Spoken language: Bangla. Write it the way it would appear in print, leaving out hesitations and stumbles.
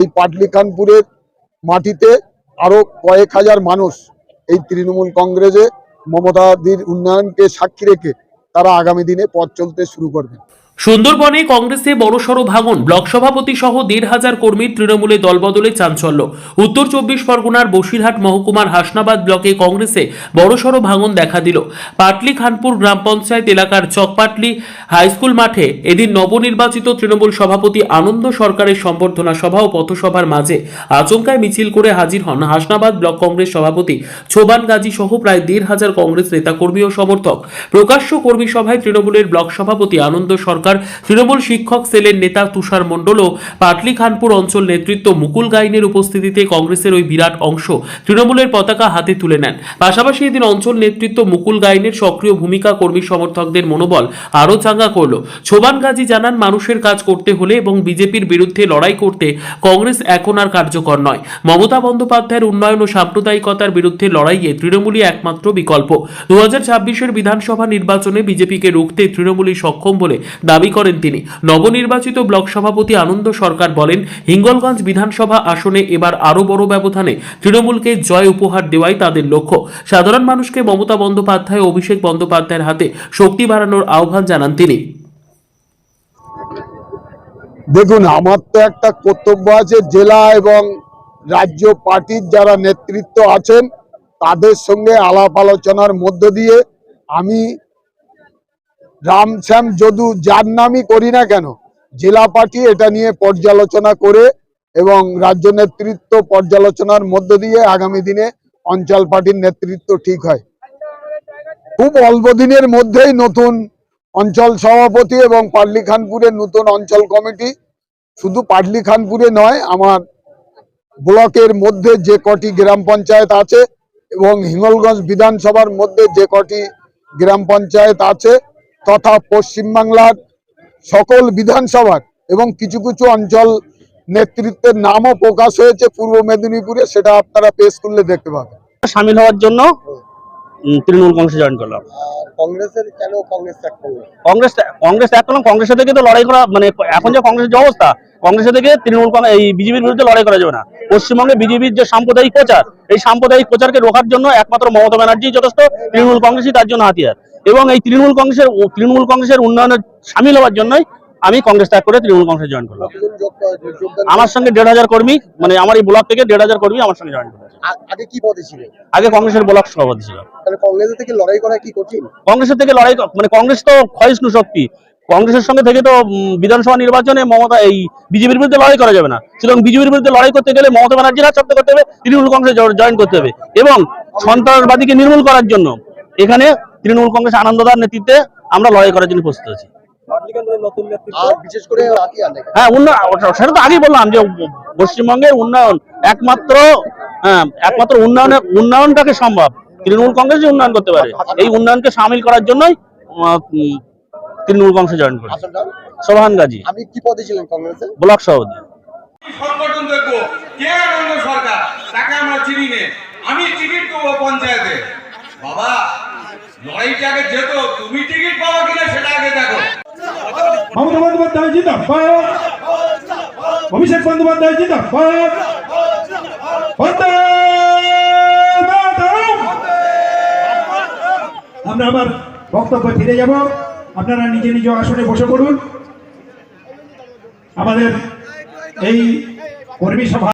এই পাটলিখানপুরের মাটিতে আরো কয়েক হাজার মানুষ এই তৃণমূল কংগ্রেসে মমতাদির উন্নয়নকে সাক্ষী রেখে তারা আগামী দিনে পথ চলতে শুরু করবে। সুন্দরবনে কংগ্রেসে বড়সড় ভাঙন, ব্লক সভাপতি সহ ১,৫০০ কর্মীর তৃণমূলে দলবদলে চাঞ্চল্য। উত্তর ২৪ পরগনার বসিরহাট মহকুমার হাসনাবাদ ব্লকে কংগ্রেসে বড়সড় ভাঙন দেখা দিল। পাটলিখানপুর গ্রাম পঞ্চায়েত এলাকার চকপাটলি হাইস্কুল মাঠে এদিন নবনির্বাচিত তৃণমূল সভাপতি আনন্দ সরকারের সম্বর্ধনা সভা ও পথসভার মাঝে আচমকায় মিছিল করে হাজির হন হাসনাবাদ ব্লক কংগ্রেস সভাপতি ছোবান গাজী সহ প্রায় ১,৫০০ কংগ্রেস নেতাকর্মী ও সমর্থক। প্রকাশ্য কর্মী সভায় তৃণমূলের ব্লক সভাপতি আনন্দ সরকার, তৃণমূল শিক্ষক সেলের নেতা তুষার মণ্ডল ও পাটলিখানপুর অঞ্চল নেতৃত্ব মুকুল গাইনের উপস্থিতিতে কংগ্রেসের ওই বিরাট অংশ তৃণমূলের পতাকা হাতে তুলে নেন। পাশাপাশি এদিন অঞ্চল নেতৃত্ব মুকুল গাইনের সক্রিয় ভূমিকা কর্মী সমর্থকদের মনোবল আরও চাঙ্গা করল। ছোবান গাজী জানান, মানুষের কাজ করতে হলে এবং বিজেপির বিরুদ্ধে লড়াই করতে কংগ্রেস এখন আর কার্যকর নয়। মমতা বন্দ্যোপাধ্যায়ের উন্নয়ন ও সাম্প্রদায়িকতার বিরুদ্ধে লড়াইয়ে তৃণমূলই একমাত্র বিকল্প। ২০২৬-এর বিধানসভা নির্বাচনে বিজেপিকে রুখতে তৃণমূলই সক্ষম বলে দাবি করেন তিনি। নবনির্বাচিত ব্লক সভাপতি আনন্দ সরকার বলেন, হিঙ্গলগঞ্জ বিধানসভা আসনে এবার আরও বড় ব্যবধানে তৃণমূলকে জয় উপহার দেওয়াই তাদের লক্ষ্য। সাধারণ মানুষকে মমতা বন্দ্যোপাধ্যায় ও অভিষেক বন্দ্যোপাধ্যায়ের হাতে শক্তি বাড়ানোর আহ্বান জানান তিনি। দেখুন, আমার তো একটা কর্তব্য আছে, জেলা এবং রাজ্য পার্টির যারা নেতৃত্ব আছেন তাদের সঙ্গে আলাপ আলোচনার মধ্য দিয়ে আমি রামশ্যাম যদু যার নামই করি না কেন, জেলা পার্টি এটা নিয়ে পর্যালোচনা করে এবং রাজ্য নেতৃত্ব পর্যালোচনার মধ্য দিয়ে আগামী দিনে অঞ্চল পার্টির নেতৃত্ব ঠিক হয়। খুব অল্প দিনের মধ্যেই নতুন অঞ্চল সভাপতি এবং পাটলিখানপুরের নতুন অঞ্চল কমিটি, শুধু পাটলিখানপুরে নয়, আমার ব্লকের মধ্যে যে কটি গ্রাম পঞ্চায়েত আছে এবং হিঙ্গলগঞ্জ বিধানসভার মধ্যে যে কটি গ্রাম পঞ্চায়েত আছে তথা পশ্চিমবাংলার সকল বিধানসভার এবং কিছু কিছু অঞ্চল নেতৃত্বের নামও প্রকাশ হয়েছে পূর্ব মেদিনীপুরে, সেটা আপনারা পেশ করলে দেখতে পাবেন। সামিল হওয়ার জন্য তৃণমূল কংগ্রেসে জয়েন করলাম। কংগ্রেসের কেন কংগ্রেস ত্যাগ করলেন? কংগ্রেস ত্যাগ করলাম, কংগ্রেসের থেকে তো লড়াই করা, মানে এখন যে কংগ্রেসের যে অবস্থা, কংগ্রেসের থেকে তৃণমূল এই বিজেপির বিরুদ্ধে লড়াই করা যাবে না। পশ্চিমবঙ্গে বিজেপির যে সাম্প্রদায়িক প্রচার, এই সাম্প্রদায়িক প্রচারকে রোখার জন্য একমাত্র মমতা ব্যানার্জি যথেষ্ট, তৃণমূল কংগ্রেসই তার জন্য হাতিয়ার। এবং এই তৃণমূল কংগ্রেসের উন্নয়নে সামিল হওয়ার জন্যই আমি কংগ্রেস ত্যাগ করে তৃণমূল কংগ্রেসে জয়েন করলাম। আমার সঙ্গে ১,৫০০ কর্মী, মানে আমার এই ব্লক থেকে ১,৫০০ কর্মী আমার সঙ্গে জয়েন করেছে। আগে কি পদে ছিলেন? আগে কংগ্রেসের ব্লক সভাপতি ছিল। কংগ্রেস থেকে লড়াই করা কি কঠিন? কংগ্রেসের থেকে লড়াই, মানে কংগ্রেস তো ক্ষয়িষ্ণু শক্তি, কংগ্রেসের সঙ্গে থেকে তো বিধানসভা নির্বাচনে মমতা এই বিজেপির বিরুদ্ধে লড়াই করা যাবে না। সুতরাং বিজেপির বিরুদ্ধে লড়াই করতে গেলে মমতা ব্যানার্জির হাত শক্ত করতে হবে, তৃণমূল কংগ্রেসে জয়েন করতে হবে এবং সন্ত্রাসবাদীকে নির্মূল করার জন্য এখানে তৃণমূল কংগ্রেস আনন্দদার নেতৃত্বে আমরা লড়াই করার জন্য প্রস্তুত আছি। বিশেষ করে হ্যাঁ, উন্নয়ন, সেটা তো আগেই বললাম যে পশ্চিমবঙ্গের উন্নয়ন একমাত্র উন্নয়নটাকে সম্ভব তৃণমূল কংগ্রেস উন্নয়ন করতে পারে। এই উন্নয়নকে সামিল করার জন্যই তৃণমূল কংগ্রেসে জয়েন করি। সোহান গাজী। আপনি কি পদে ছিলেন কংগ্রেসে? ব্লক সভাপতি। সংগঠন দেখবো কে আনন্দ সরকার, তাকে আমরা চিনি নে, আমি টিকিট দেবো পঞ্চায়েতে। বাবা, লড়াইটা আগে যেত, তুমি টিকিট পাবো কিনা সেটা আগে দেখো। মমতা বন্দ্যোপাধ্যায় জিন্দাবাদ, অভিষেক বন্দ্যোপাধ্যায় জিন্দাবাদ, বন্দে মাতরম। আমরা আবার বক্তব্যে ফিরে যাব, আপনারা নিজ নিজ আসনে বসে পড়ুন। আমাদের এই কর্মী সভা